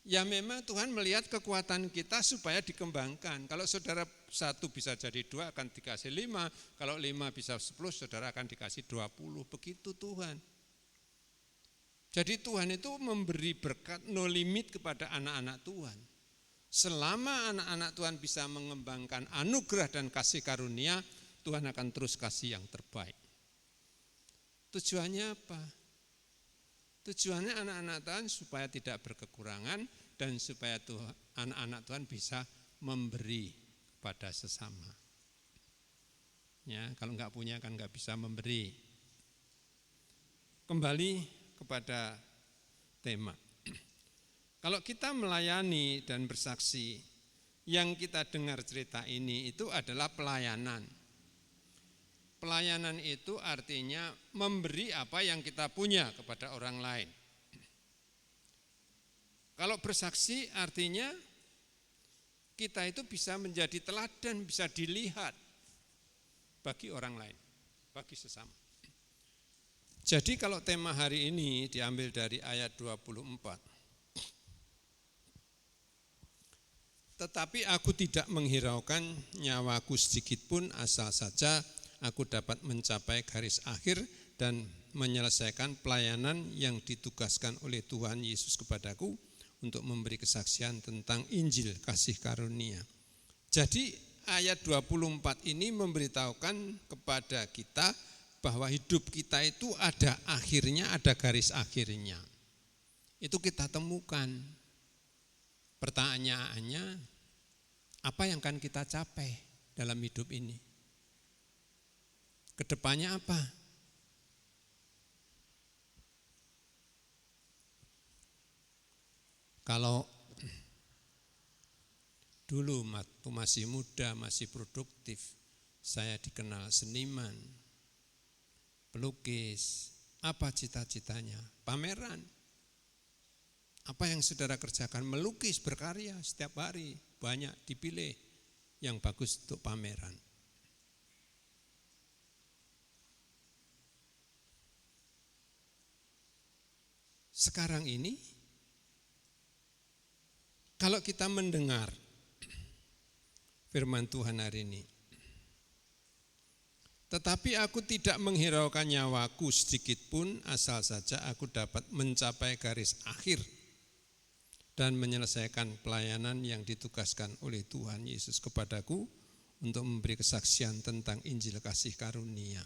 Ya memang Tuhan melihat kekuatan kita supaya dikembangkan. Kalau saudara 1 bisa jadi 2 akan dikasih 5, kalau 5 bisa 10 saudara akan dikasih 20, begitu Tuhan. Jadi Tuhan itu memberi berkat no limit kepada anak-anak Tuhan. Selama anak-anak Tuhan bisa mengembangkan anugerah dan kasih karunia, Tuhan akan terus kasih yang terbaik. Tujuannya apa? Tujuannya anak-anak Tuhan supaya tidak berkekurangan dan supaya anak-anak Tuhan bisa memberi kepada sesama. Ya, kalau enggak punya kan enggak bisa memberi. Kembali kepada tema. Kalau kita melayani dan bersaksi, yang kita dengar cerita ini itu adalah pelayanan. Pelayanan itu artinya memberi apa yang kita punya kepada orang lain. Kalau bersaksi artinya kita itu bisa menjadi teladan, bisa dilihat bagi orang lain, bagi sesama. Jadi kalau tema hari ini diambil dari ayat 24. Tetapi aku tidak menghiraukan nyawaku sedikit pun asal saja aku dapat mencapai garis akhir dan menyelesaikan pelayanan yang ditugaskan oleh Tuhan Yesus kepadaku untuk memberi kesaksian tentang Injil kasih karunia. Jadi ayat 24 ini memberitahukan kepada kita bahwa hidup kita itu ada akhirnya, ada garis akhirnya. Itu kita temukan. Pertanyaannya, Apa yang akan kita capai dalam hidup ini? Kedepannya apa? Kalau dulu waktu masih muda, masih produktif, saya dikenal seniman, pelukis. Apa cita-citanya? Pameran. Apa yang saudara kerjakan? Melukis, berkarya setiap hari, banyak dipilih yang bagus untuk pameran. Sekarang ini, kalau kita mendengar firman Tuhan hari ini, tetapi aku tidak menghiraukan nyawaku sedikit pun, asal saja aku dapat mencapai garis akhir dan menyelesaikan pelayanan yang ditugaskan oleh Tuhan Yesus kepadaku untuk memberi kesaksian tentang Injil kasih karunia.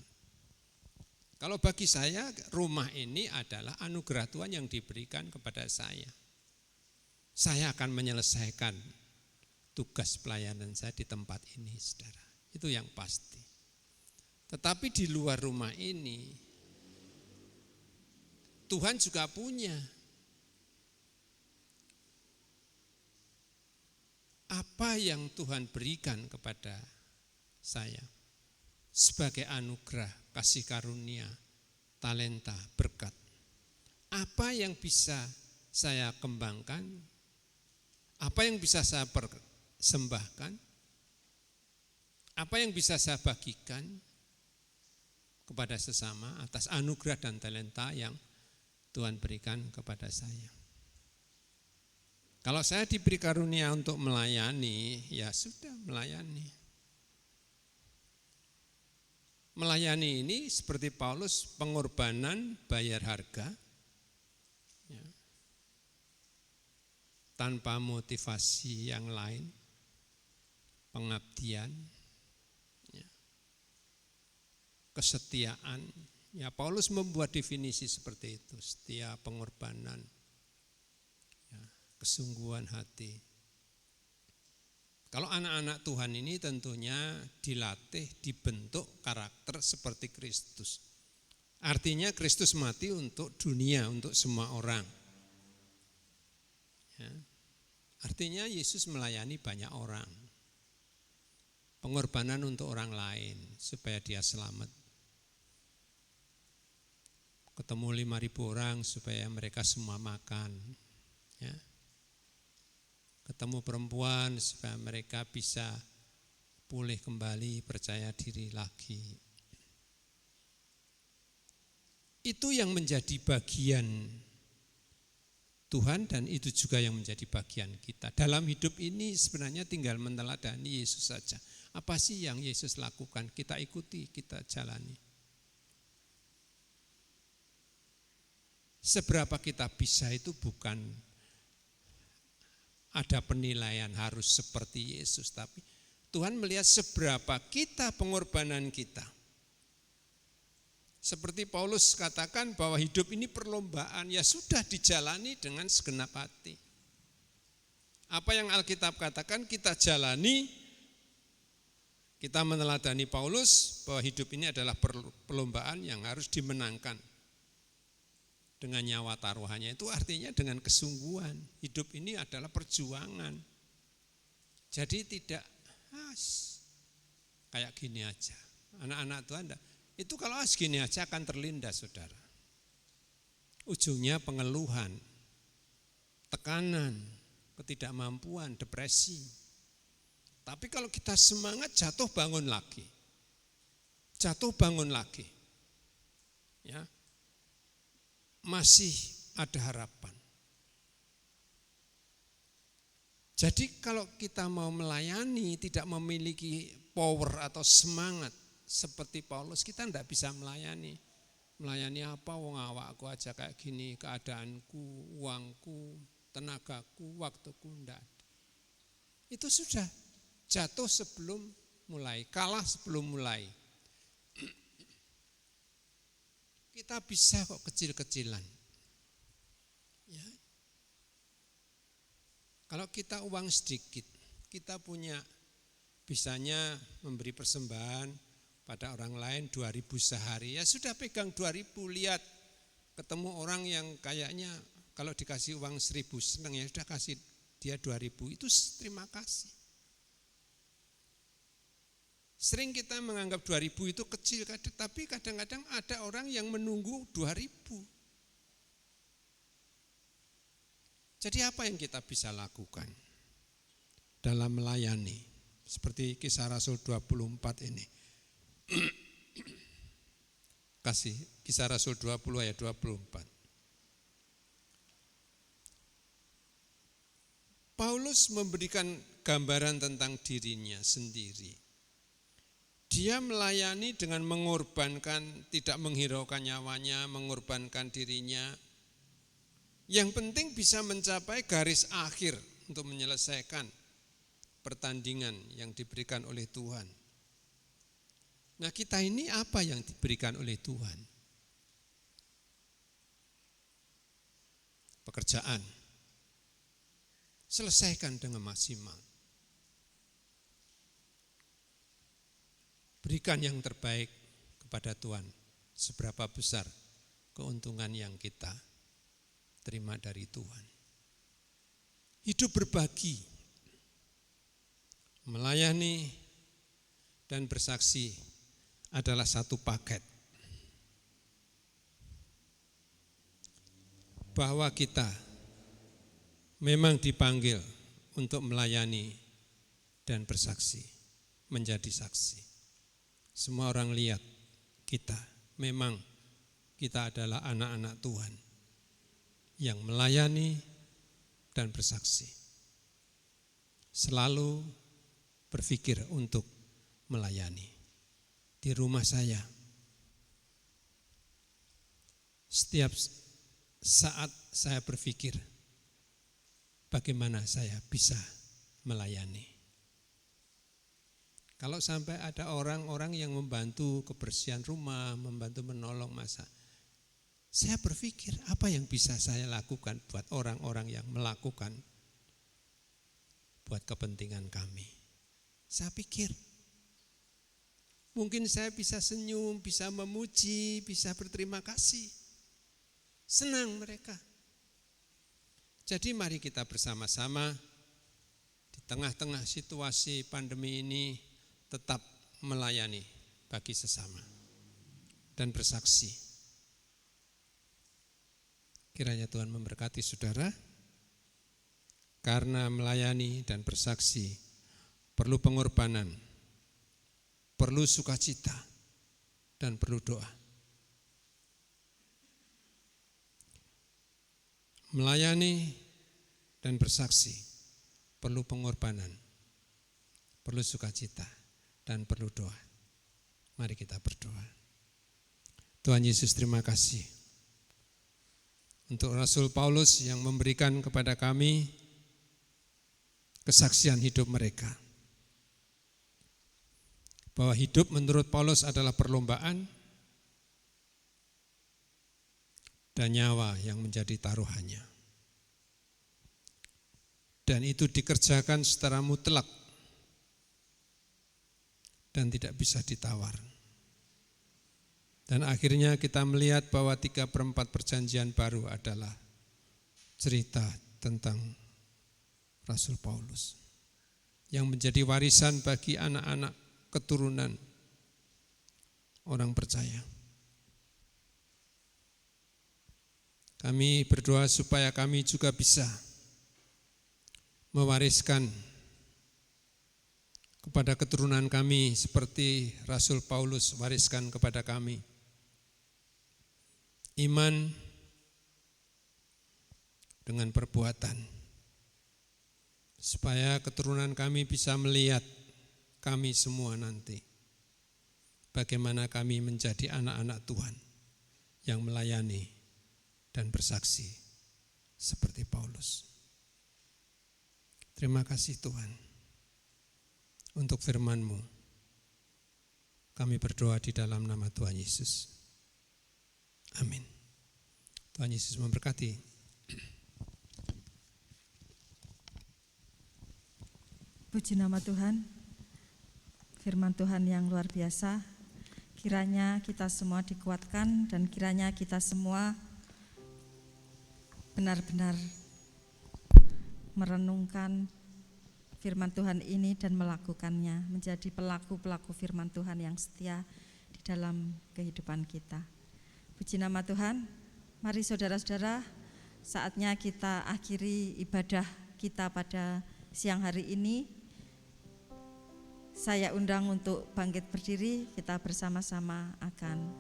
Kalau bagi saya, rumah ini adalah anugerah Tuhan yang diberikan kepada saya. Saya akan menyelesaikan tugas pelayanan saya di tempat ini, saudara. Itu yang pasti. Tetapi di luar rumah ini, Tuhan juga punya. Apa yang Tuhan berikan kepada saya sebagai anugerah, kasih karunia, talenta, berkat. Apa yang bisa saya kembangkan? Apa yang bisa saya persembahkan? Apa yang bisa saya bagikan kepada sesama atas anugerah dan talenta yang Tuhan berikan kepada saya? Kalau saya diberi karunia untuk melayani, ya sudah melayani. Melayani ini seperti Paulus, pengorbanan bayar harga, ya, tanpa motivasi yang lain, pengabdian, ya, kesetiaan. Ya, Paulus membuat definisi seperti itu, setia, pengorbanan, ya, kesungguhan hati. Kalau anak-anak Tuhan ini tentunya dilatih, dibentuk karakter seperti Kristus. Artinya Kristus mati untuk dunia, untuk semua orang. Ya. Artinya Yesus melayani banyak orang. Pengorbanan untuk orang lain supaya dia selamat. Ketemu 5.000 orang supaya mereka semua makan. Ya. Ketemu perempuan supaya mereka bisa pulih kembali, percaya diri lagi. Itu yang menjadi bagian Tuhan dan itu juga yang menjadi bagian kita. Dalam hidup ini sebenarnya tinggal meneladani Yesus saja. Apa sih yang Yesus lakukan? Kita ikuti, kita jalani. Seberapa kita bisa itu bukan ada penilaian harus seperti Yesus, tapi Tuhan melihat seberapa kita pengorbanan kita. Seperti Paulus katakan bahwa hidup ini perlombaan, ya sudah dijalani dengan segenap hati. Apa yang Alkitab katakan kita jalani, kita meneladani Paulus bahwa hidup ini adalah perlombaan yang harus dimenangkan. Dengan nyawa taruhannya itu artinya dengan kesungguhan. Hidup ini adalah perjuangan. Jadi tidak kayak gini aja. Anak-anak Tuhan itu kalau gini aja akan terlindas, saudara. Ujungnya pengeluhan, tekanan, ketidakmampuan, depresi. Tapi kalau kita semangat jatuh bangun lagi. Jatuh bangun lagi. Ya. Masih ada harapan. Jadi kalau kita mau melayani tidak memiliki power atau semangat seperti Paulus, kita tidak bisa melayani. Melayani apa? Wong awakku aja kayak gini, keadaanku, uangku, tenagaku, waktuku, enggak. Itu sudah jatuh sebelum mulai, kalah sebelum mulai. Kita bisa kok kecil-kecilan. Ya. Kalau kita uang sedikit, kita punya bisanya memberi persembahan pada orang lain 2.000 sehari. Ya sudah pegang 2.000, lihat ketemu orang yang kayaknya kalau dikasih uang 1.000 senang, ya sudah kasih dia 2.000, itu terima kasih. Sering kita menganggap 2.000 itu kecil, tapi kadang-kadang ada orang yang menunggu 2.000. Jadi apa yang kita bisa lakukan dalam melayani? Seperti Kisah Rasul 24 ini. Kasih Kisah Rasul 20 ayat 24. Paulus memberikan gambaran tentang dirinya sendiri. Dia melayani dengan mengorbankan, tidak menghiraukan nyawanya, mengorbankan dirinya. Yang penting bisa mencapai garis akhir untuk menyelesaikan pertandingan yang diberikan oleh Tuhan. Nah, kita ini apa yang diberikan oleh Tuhan? Pekerjaan. Selesaikan dengan maksimal. Berikan yang terbaik kepada Tuhan. Seberapa besar keuntungan yang kita terima dari Tuhan. Hidup berbagi, melayani dan bersaksi adalah satu paket. Bahwa kita memang dipanggil untuk melayani dan bersaksi, menjadi saksi. Semua orang lihat kita, memang kita adalah anak-anak Tuhan yang melayani dan bersaksi. Selalu berpikir untuk melayani. Di rumah saya, setiap saat saya berpikir, bagaimana saya bisa melayani. Kalau sampai ada orang-orang yang membantu kebersihan rumah, membantu menolong masak, saya berpikir apa yang bisa saya lakukan buat orang-orang yang melakukan buat kepentingan kami. Saya pikir mungkin saya bisa senyum, bisa memuji, bisa berterima kasih. Senang mereka. Jadi mari kita bersama-sama di tengah-tengah situasi pandemi ini tetap melayani bagi sesama dan bersaksi. Kiranya Tuhan memberkati saudara, karena melayani dan bersaksi perlu pengorbanan, perlu sukacita, dan perlu doa. Melayani dan bersaksi perlu pengorbanan, perlu sukacita, dan perlu doa. Mari kita berdoa. Tuhan Yesus, terima kasih untuk Rasul Paulus yang memberikan kepada kami kesaksian hidup mereka. Bahwa hidup menurut Paulus adalah perlombaan dan nyawa yang menjadi taruhannya. Dan itu dikerjakan secara mutlak dan tidak bisa ditawar. Dan akhirnya kita melihat bahwa 3/4 perjanjian baru adalah cerita tentang Rasul Paulus yang menjadi warisan bagi anak-anak keturunan orang percaya. Kami berdoa supaya kami juga bisa mewariskan kepada keturunan kami seperti Rasul Paulus wariskan kepada kami. Iman dengan perbuatan, supaya keturunan kami bisa melihat kami semua nanti bagaimana kami menjadi anak-anak Tuhan yang melayani dan bersaksi seperti Paulus. Terima kasih Tuhan untuk firman-Mu. Kami berdoa di dalam nama Tuhan Yesus. Amin. Tuhan Yesus memberkati. Puji nama Tuhan, firman Tuhan yang luar biasa. Kiranya kita semua dikuatkan dan kiranya kita semua benar-benar merenungkan firman Tuhan ini dan melakukannya, menjadi pelaku-pelaku firman Tuhan yang setia di dalam kehidupan kita. Puji nama Tuhan. Mari saudara-saudara, saatnya kita akhiri ibadah kita pada siang hari ini. Saya undang untuk bangkit berdiri, kita bersama-sama akan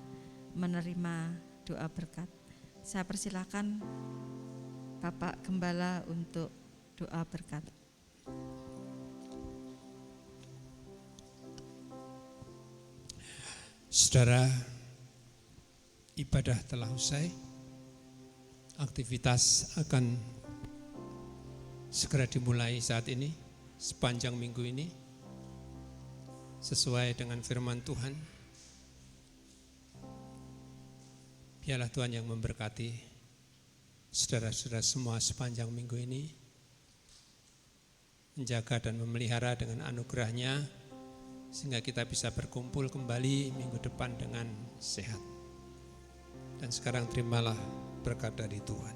menerima doa berkat. Saya persilakan Bapak Gembala untuk doa berkat. Saudara, ibadah telah usai, aktivitas akan segera dimulai saat ini, sepanjang minggu ini, sesuai dengan firman Tuhan. Biarlah Tuhan yang memberkati saudara-saudara semua sepanjang minggu ini, menjaga dan memelihara dengan anugerah-Nya, sehingga kita bisa berkumpul kembali minggu depan dengan sehat. Dan sekarang terimalah berkat dari Tuhan.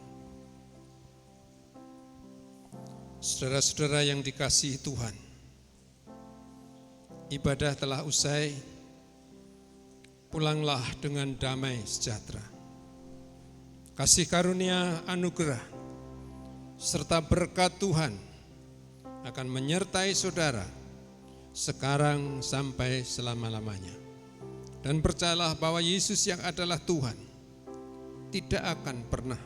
Saudara-saudara yang dikasihi Tuhan, ibadah telah usai, pulanglah dengan damai sejahtera. Kasih karunia anugerah serta berkat Tuhan akan menyertai saudara sekarang sampai selama-lamanya. Dan percayalah bahwa Yesus yang adalah Tuhan tidak akan pernah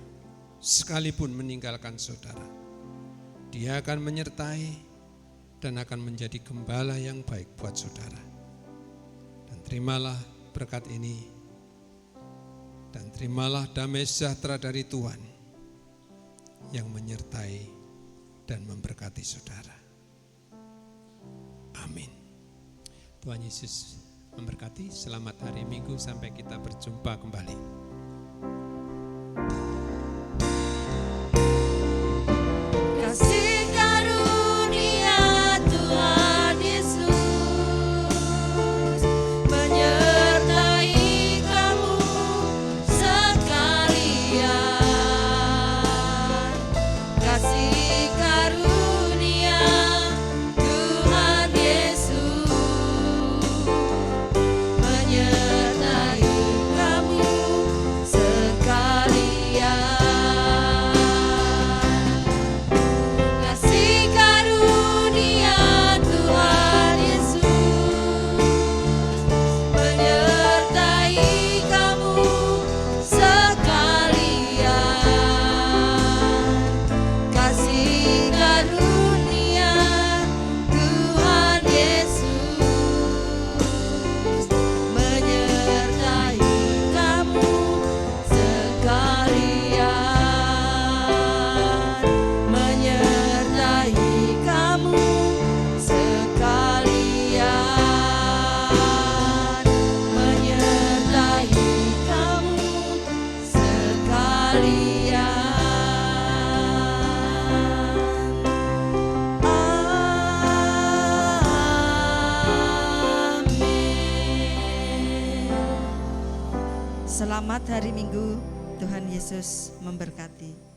sekalipun meninggalkan saudara. Dia akan menyertai dan akan menjadi gembala yang baik buat saudara. Dan terimalah berkat ini, dan terimalah damai sejahtera dari Tuhan yang menyertai dan memberkati saudara. Amin. Tuhan Yesus memberkati. Selamat hari Minggu, sampai kita berjumpa kembali. Kasih karunia Tuhan Yesus menyertai kamu sekalian. Kasih karunia Tuhan Yesus menyertai kamu sekalian. Kasih karunia Tuhan Yesus menyertai kamu sekalian. Kasih karunia Tuhan Yesus menyertai kamu sekalian. Menyertai kamu sekalian. Menyertai kamu sekalian. Amin. Selamat hari Minggu, Tuhan Yesus memberkati.